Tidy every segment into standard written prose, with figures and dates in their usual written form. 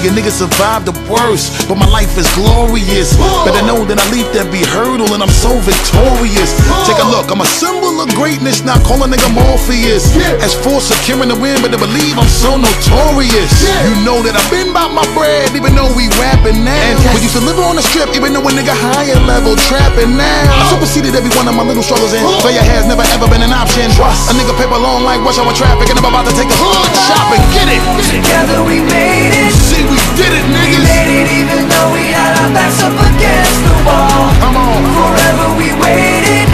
A nigga survived the worst, but my life is glorious. Better know that I leaped every hurdle and I'm so victorious. Take a look, I'm a symbol of greatness, not call a nigga Morpheus. As for securing the win, but to believe I'm so notorious. You know that I've been about my bread, even though we rapping now. We used to live on the strip, even though a nigga higher level trapping now. I superseded every one of my little struggles and failure has never ever been an option. A nigga paper long like rush hour traffic and I'm about to take a hood shopping. Get it! Together we made it. See, we did it, niggas. We made it even though we had our backs up against the wall. Come on. Forever we waited,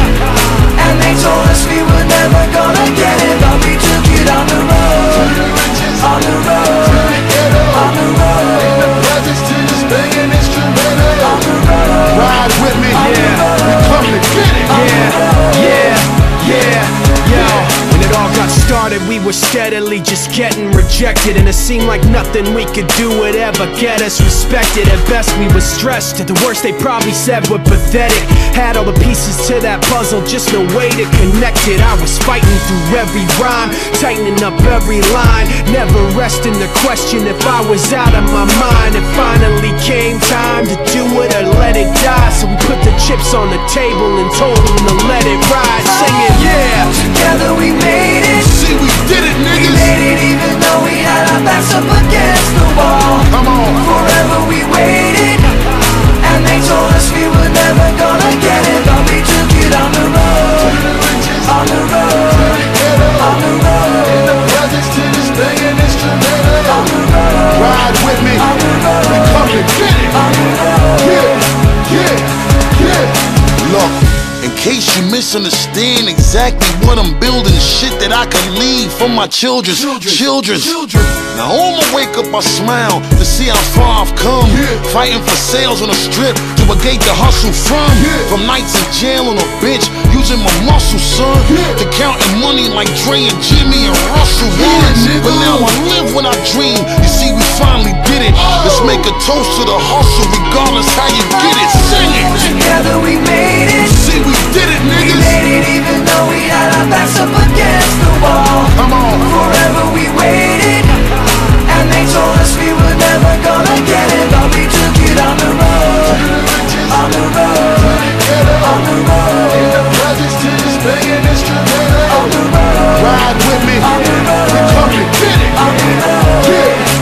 and they told us we were never gonna get it, but we took it on the road, on the road, on the road. In the projects to this banging instrumental. On the road. Ride with me, yeah. We come to get it. Yeah. Yo, when it all got started, we were steadily just getting rejected, and it seemed like nothing we could do would ever get us respected. At best we were stressed, at the worst they probably said we're pathetic. Had all the pieces to that puzzle, just no way to connect it. I was fighting through every rhyme, tightening up every line, never resting to question if I was out of my mind. It finally came time to do it or let it die, so we put the chips on the table and told them to let it ride. Singing, yeah. Together we made it. See, we did it, niggas. We made it even though we had our backs up against the wall. Come on. Forever we waited, and they told us we were never gonna get it, but we took it on the road, on the road, on the road. In the projects to this banging instrumental. On the road. Ride with me. On the road. We come to get it. On the road. Yeah. Look. In case you misunderstand exactly what I'm building, shit that I can leave for my children. Now on my wake up I smile to see how far I've come. Fighting for sales on the strip to a gate to hustle from. From nights in jail on a bench, using my muscle, son. To counting money like Dre and Jimmy and Russell once. But now I live when I dream. You see, we finally did it. Let's make a toast to the hustle, regardless how you get it. Sing it. Together we made it. See, we did it, niggas. We made it even though we had our backs up against the wall. Come on. Forever we waited, and they told us we were never gonna get it, but we took it on the road, on the road, on the road. In the projects to this banging instrumental. On the road. Ride with me. On the road. We come to get it. On the road. Yeah.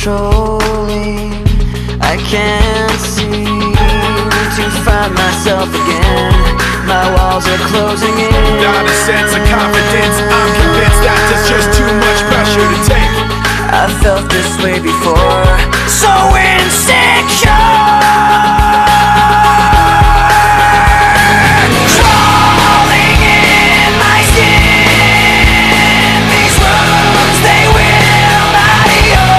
controlling. I can't seem to find myself again. My walls are closing in. Not a sense of confidence, I'm convinced that there's just too much pressure to take. I felt this way before, so insecure. Crawling in my skin, these wounds, they will not heal.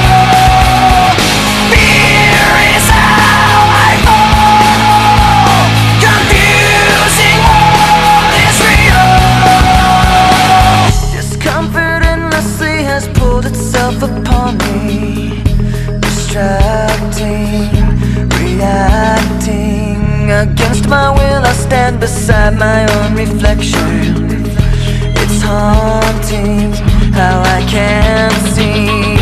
Fear is how I fall, confusing what is real. Discomfort endlessly has pulled itself upon me, distracting, reacting. Against my will I stand beside my own reflection. It's haunting how I can't seem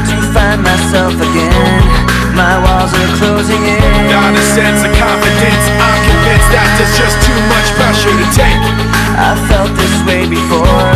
to find myself again. My walls are closing in. Not a sense of confidence, I'm convinced that there's just too much pressure to take. I felt this way before,